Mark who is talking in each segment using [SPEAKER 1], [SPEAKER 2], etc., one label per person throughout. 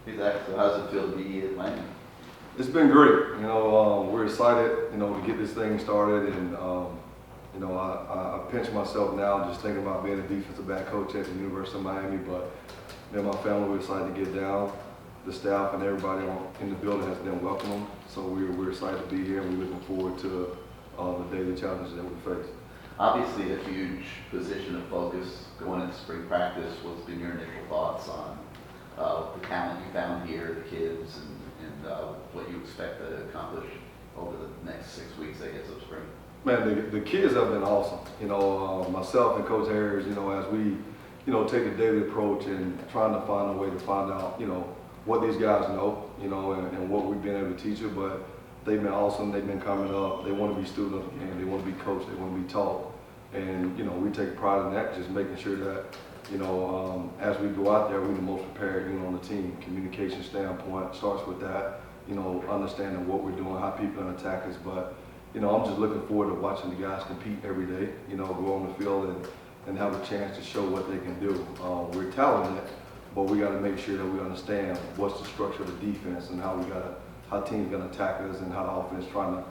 [SPEAKER 1] Hey Zach, so how does it feel to be at Miami?
[SPEAKER 2] It's been great. We're excited, to get this thing started, and I pinch myself now just thinking about being a defensive back coach at the University of Miami. But me and my family, we're excited to get down. The staff and everybody in the building has been welcoming, so we're excited to be here, and we're looking forward to the daily challenges that we face.
[SPEAKER 1] Obviously a huge position of focus going into spring practice. What's been your initial thoughts on the talent you found here, the kids, and what you expect to accomplish over the next 6 weeks, I guess, of spring?
[SPEAKER 2] Man, the kids have been awesome. Myself and Coach Harris, as we, take a daily approach and trying to find a way to find out, what these guys know, and what we've been able to teach them. But they've been awesome. They've been coming up. They want to be students of the game. They want to be coached. They want to be taught. And, we take pride in that, just making sure that, as we go out there, we're the most prepared, on the team. Communication standpoint starts with that, understanding what we're doing, how people are going to attack us. But, I'm just looking forward to watching the guys compete every day, go on the field and have a chance to show what they can do. We're talented, but we got to make sure that we understand what's the structure of the defense and how teams are going to attack us and how the offense is trying to,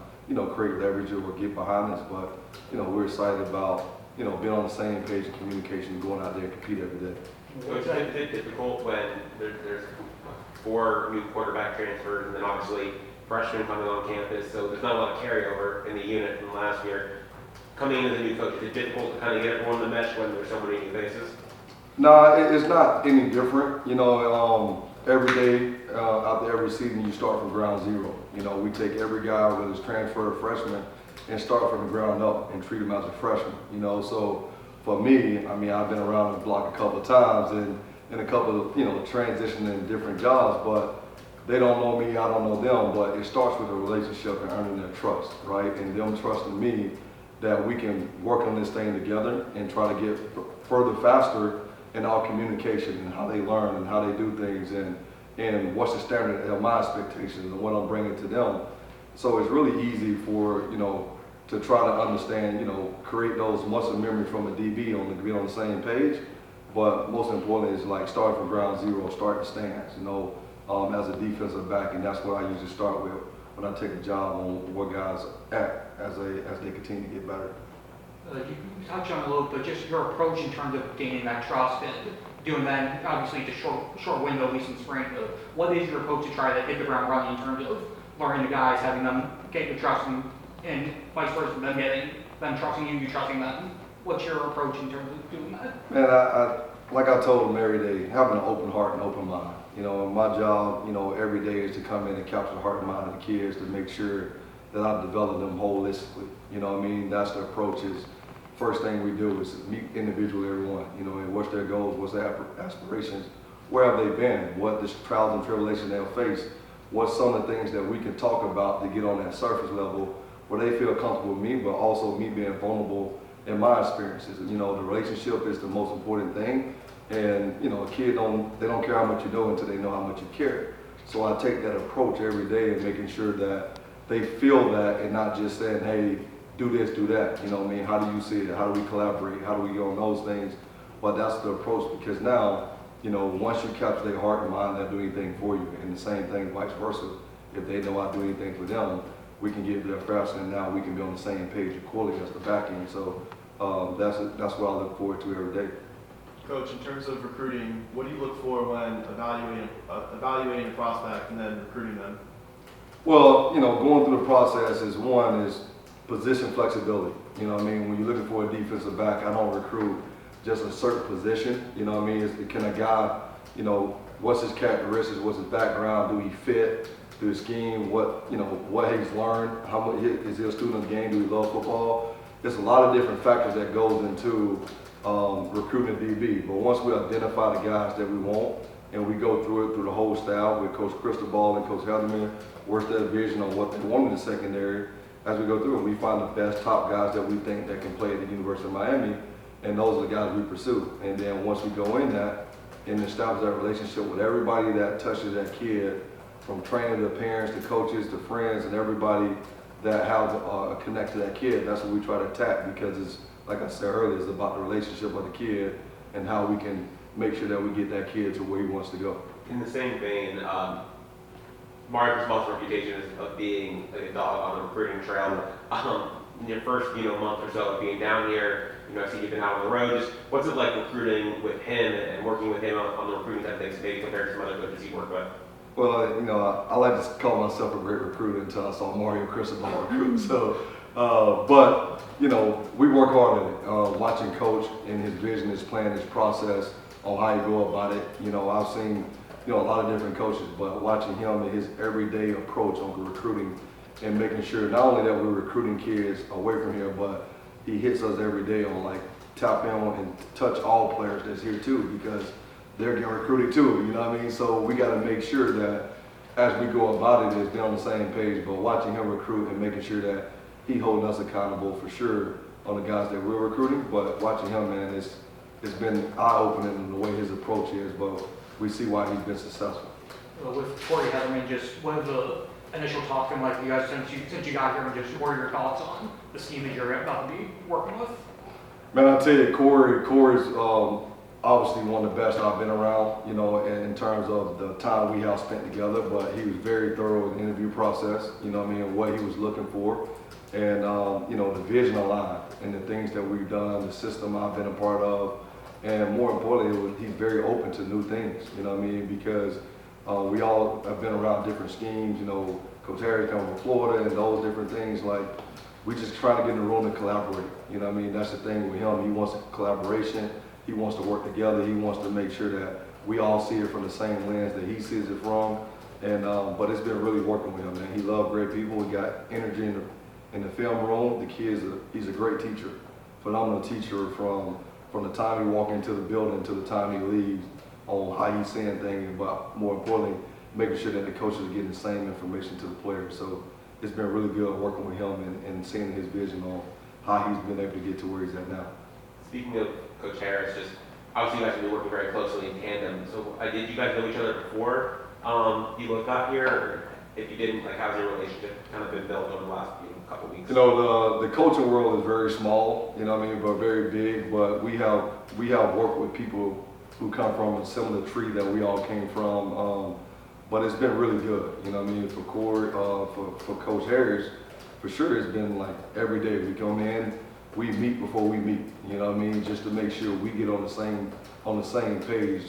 [SPEAKER 2] create leverage or get behind us. But, we're excited about, being on the same page of communication and going out there and compete every day.
[SPEAKER 3] So it's a bit difficult when there's 4 new quarterback transfers and then obviously freshmen coming on campus, so there's not a lot of carryover in the unit from last year. Coming in as a new coach, is it difficult to kind of get everyone to mesh when there's so many new faces?
[SPEAKER 2] No, it's not any different. Every day, after every season, you start from ground zero. We take every guy, whether it's transfer or freshman, and start from the ground up and treat them as a freshman. So for me, I've been around the block a couple of times and in a couple of, transitioning in different jobs, but they don't know me, I don't know them, but it starts with a relationship and earning their trust, right? And them trusting me that we can work on this thing together and try to get further faster in our communication and how they learn and how they do things and what's the standard of my expectations and what I'm bringing to them. So it's really easy for, to try to understand, create those muscle memory from a DB to be on the same page. But most importantly is like start from ground zero, start the stance, as a defensive back, and that's what I usually start with when I take a job on where guys at as they continue to get better.
[SPEAKER 4] You touched on it a little, but just your approach in terms of gaining that trust and doing that, obviously just short window, at least in spring. What is your approach to try to hit the ground running in terms of learning the guys, having them get your trust and vice versa, them trusting you, you trusting them? What's your approach in terms of doing that?
[SPEAKER 2] Man, I like I told them every day, having an open heart and open mind. My job, every day is to come in and capture the heart and mind of the kids to make sure that I develop them holistically. That's the approach. Is first thing we do is meet individually everyone, and what's their goals, what's their aspirations, where have they been, what the trials and tribulations they'll face, what's some of the things that we can talk about to get on that surface level where they feel comfortable with me, but also me being vulnerable in my experiences. The relationship is the most important thing. And a kid they don't care how much you know until they know how much you care. So I take that approach every day and making sure that they feel that and not just saying, hey, do this, do that. How do you see it? How do we collaborate? How do we go on those things? But that's the approach, because now, once you capture their heart and mind, they'll do anything for you. And the same thing vice versa. If they know I do anything for them, we can get there faster, and now we can be on the same page accordingly as the back end. So that's what I look forward to every day.
[SPEAKER 5] Coach, in terms of recruiting, what do you look for when evaluating a prospect and then recruiting them?
[SPEAKER 2] Well, going through the process is position flexibility. When you're looking for a defensive back, I don't recruit just a certain position. Can a guy, what's his characteristics, what's his background, do he fit through the scheme, what he's learned, how much is he a student of the game, do he love football? There's a lot of different factors that goes into recruiting a DB. But once we identify the guys that we want and we go through the whole style with Coach Cristobal and Coach Helderman, work their vision on what they want in the secondary, as we go through it, we find the best top guys that we think that can play at the University of Miami, and those are the guys we pursue. And then once we go in that and establish that relationship with everybody that touches that kid, from training to parents to coaches to friends and everybody that have a connect to that kid, that's what we try to attack, because it's, like I said earlier, it's about the relationship of the kid and how we can make sure that we get that kid to where he wants to go.
[SPEAKER 3] In the same vein, Marcus Ball's reputation is of being like a dog on the recruiting trail. In your first, month or so of being down here, I see you've been out on the road. Just what's it like recruiting with him and working with him on the recruiting side of things, maybe compared to some other coaches you work with?
[SPEAKER 2] Well, I like to call myself a great recruiter until I saw Mario Cristobal recruit. So, but we work hard at it. Watching Coach and his vision, his plan, his process on how you go about it. I've seen a lot of different coaches, but watching him and his everyday approach on recruiting and making sure not only that we're recruiting kids away from here, but he hits us every day on like tap in and touch all players that's here too, because they're getting recruited too, you know what I mean? So we got to make sure that as we go about it, is they're on the same page, but watching him recruit and making sure that he holding us accountable for sure on the guys that we're recruiting, but watching him, man, it's been eye-opening in the way his approach is, but we see why he's been successful.
[SPEAKER 4] With Corey Heatherman, just what have the initial talk been like for you guys since you got here, and just what are your thoughts on the scheme that you're about to be working with?
[SPEAKER 2] Man, I tell you, Corey's obviously one of the best I've been around, in terms of the time we have spent together, but he was very thorough in the interview process, and what he was looking for. And, the vision aligned and the things that we've done, the system I've been a part of, and more importantly, he's very open to new things, because we all have been around different schemes, Coach Harris coming from Florida and those different things, like, we just trying to get in the room and collaborate, that's the thing with him. He wants collaboration, he wants to work together, he wants to make sure that we all see it from the same lens that he sees it from, and, but it's been really working with him, man. He loved great people, he got energy in the film room. The kids, he's a great teacher, phenomenal teacher from the time he walks into the building to the time he leaves, on how he's seeing things, but more importantly, making sure that the coaches are getting the same information to the players. So it's been really good working with him and seeing his vision on how he's been able to get to where he's at now.
[SPEAKER 3] Speaking of Coach Harris, just obviously you guys have been working very closely in tandem. So did you guys know each other before you both got here? Or if you didn't, how's your relationship kind of been built over the last couple weeks?
[SPEAKER 2] The coaching world is very small, but very big. But we have worked with people who come from a similar tree that we all came from. But it's been really good, for Corey, for Coach Harris, for sure it's been like every day we come in, we meet before we meet, just to make sure we get on the same page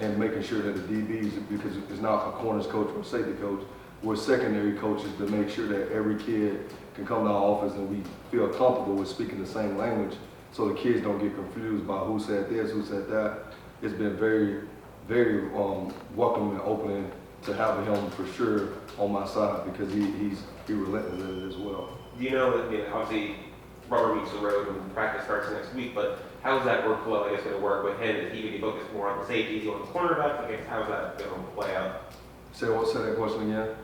[SPEAKER 2] and making sure that the DBs, because it's not a corners coach or a safety coach, we're secondary coaches to make sure that every kid can come to our office and we feel comfortable with speaking the same language so the kids don't get confused by who said this, who said that. It's been very, very welcoming and opening to have him for sure on my side, because he relentless in it as well.
[SPEAKER 3] Do you know that, obviously rubber meets the road and practice starts next week, but how is that workflow, going to work with him? Is he going to be focused more on the safeties, on the cornerbacks? How's that going to play out?
[SPEAKER 2] Say that question again?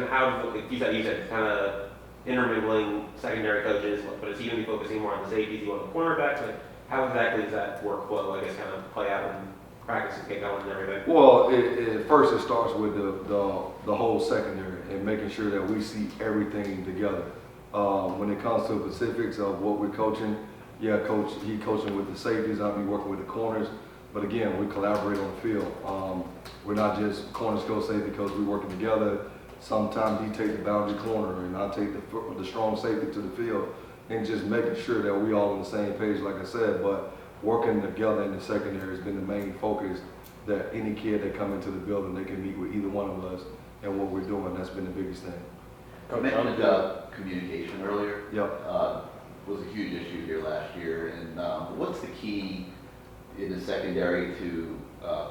[SPEAKER 3] How, you said kind of intermingling secondary coaches, but is he going to be focusing more on the safeties, on the cornerbacks? How exactly does that workflow, kind of play out and practice and get going and everything?
[SPEAKER 2] Well, first it starts with the whole secondary and making sure that we see everything together. When it comes to the specifics of what we're coaching, he coaching with the safeties, I'll be working with the corners. But again, we collaborate on the field. We're not just corners coach, safety coach, we're working together. Sometimes he takes the boundary corner and I take the strong safety to the field, and just making sure that we all on the same page, like I said, but working together in the secondary has been the main focus, that any kid that come into the building, they can meet with either one of us and what we're doing. That's been the biggest thing.
[SPEAKER 1] You mentioned communication earlier.
[SPEAKER 2] Yep.
[SPEAKER 1] Was a huge issue here last year. And what's the key in the secondary to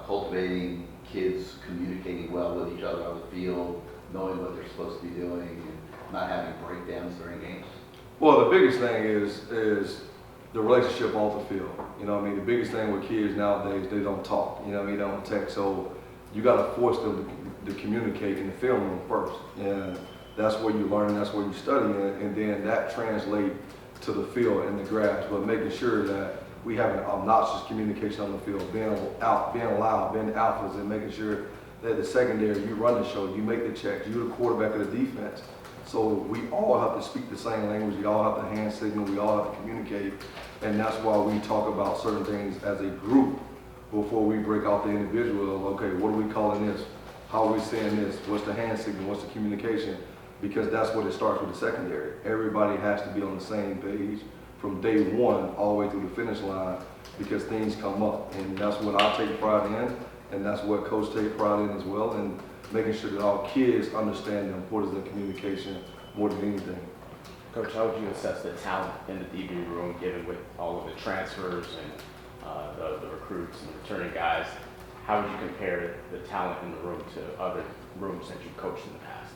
[SPEAKER 1] cultivating kids communicating well with each other on the field, knowing what they're supposed to be doing, and not having breakdowns during games?
[SPEAKER 2] Well, the biggest thing is the relationship off the field. The biggest thing with kids nowadays, they don't talk. They don't text. So you got to force them to communicate in the film room first. And that's where you learn, that's where you study, and then that translates to the field and the grass. But making sure that we have an obnoxious communication on the field, being loud, being alphas, and making sure that the secondary, you run the show, you make the checks, you're the quarterback of the defense. So we all have to speak the same language, we all have to hand signal, we all have to communicate, and that's why we talk about certain things as a group before we break out the individual. Okay, what are we calling this? How are we saying this? What's the hand signal? What's the communication? Because that's what it starts with the secondary. Everybody has to be on the same page from day one all the way through the finish line, because things come up, and that's what I take pride in, and that's what Coach takes pride in as well, and making sure that our kids understand the importance of communication more than anything.
[SPEAKER 6] Coach, how would you assess the talent in the DB room, given with all of the transfers and the recruits and returning guys? How would you compare the talent in the room to other rooms that you've coached in the past?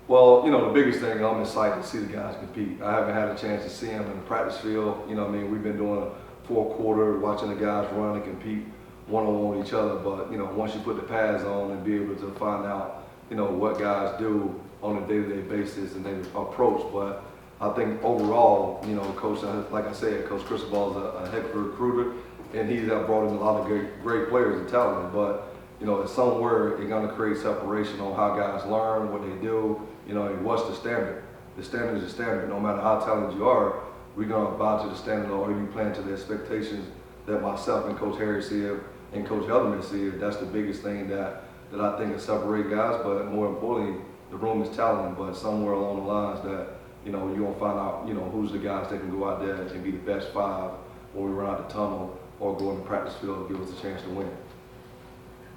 [SPEAKER 2] Well, you know, the biggest thing, I'm excited to see the guys compete. I haven't had a chance to see them in the practice field. You know what I mean? We've been doing a 4-quarter, watching the guys run and compete one-on-one with each other. But, you know, once you put the pads on and be able to find out, you know, what guys do on a day-to-day basis and their approach. But I think overall, you know, Coach, like I said, Coach Cristobal is a heck of a recruiter, and he's brought in a lot of great players and talent. But, you know, somewhere it's going to create separation on how guys learn, what they do, you know, and what's the standard. The standard is the standard. No matter how talented you are, we're going to bow to the standard, or you plan to the expectations that myself and Coach Harris see and Coach Helderman see. That's the biggest thing that I think is separate guys. But more importantly, the room is talented, but somewhere along the lines that, you know, you're going to find out, you know, who's the guys that can go out there and be the best 5 when we run out the tunnel or go in the practice field and give us a chance to win.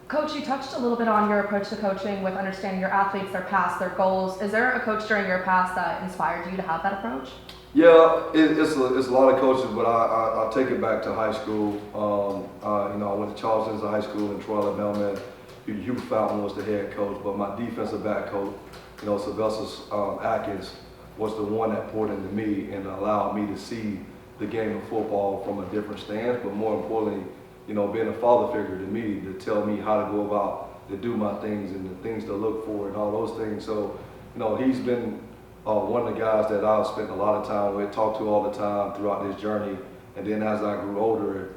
[SPEAKER 7] Coach, you touched a little bit on your approach to coaching with understanding your athletes, their past, their goals. Is there a coach during your past that inspired you to have that approach?
[SPEAKER 2] Yeah, it's a lot of coaches, but I'll take it back to high school. You know, I went to Charleston as a high school in Troy, Alabama. Hugh Fountain was the head coach, but my defensive back coach, you know, Sylvester Atkins, was the one that poured into me and allowed me to see the game of football from a different stance, but more importantly, you know, being a father figure to me to tell me how to go about to do my things and the things to look for and all those things. So, you know, he's been one of the guys that I've spent a lot of time with, talked to all the time throughout this journey. And then as I grew older,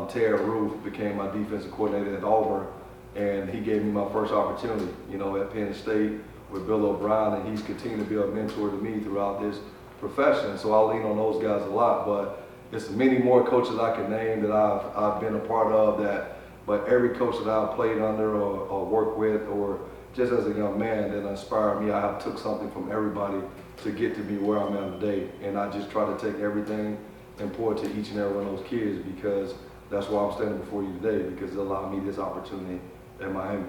[SPEAKER 2] Terry Roof became my defensive coordinator at Auburn, and he gave me my first opportunity, you know, at Penn State with Bill O'Brien, and he's continued to be a mentor to me throughout this profession. So I lean on those guys a lot, but there's many more coaches I can name that I've been a part of that, but every coach that I've played under or worked with, or just as a young man that inspired me, I have took something from everybody to get to be where I'm at today. And I just try to take everything and pour it to each and every one of those kids, because that's why I'm standing before you today, because it allowed me this opportunity at Miami.